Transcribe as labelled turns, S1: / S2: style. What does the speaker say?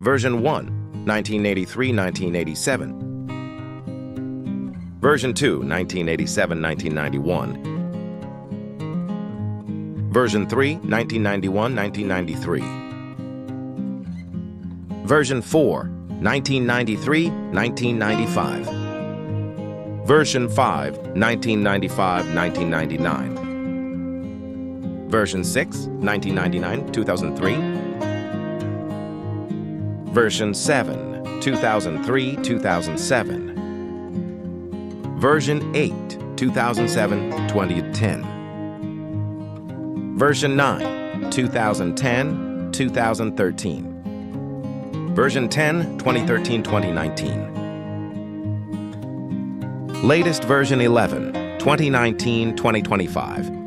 S1: Version 1, 1983-1987. Version 2, 1987-1991. Version 3, 1991-1993. Version 4, 1993-1995. Version 5, 1995-1999. Version 6, 1999-2003. Version 7, 2003-2007. Version 8, 2007-2010. Version 9, 2010-2013. Version 10, 2013-2019. Latest version 11, 2019-2025.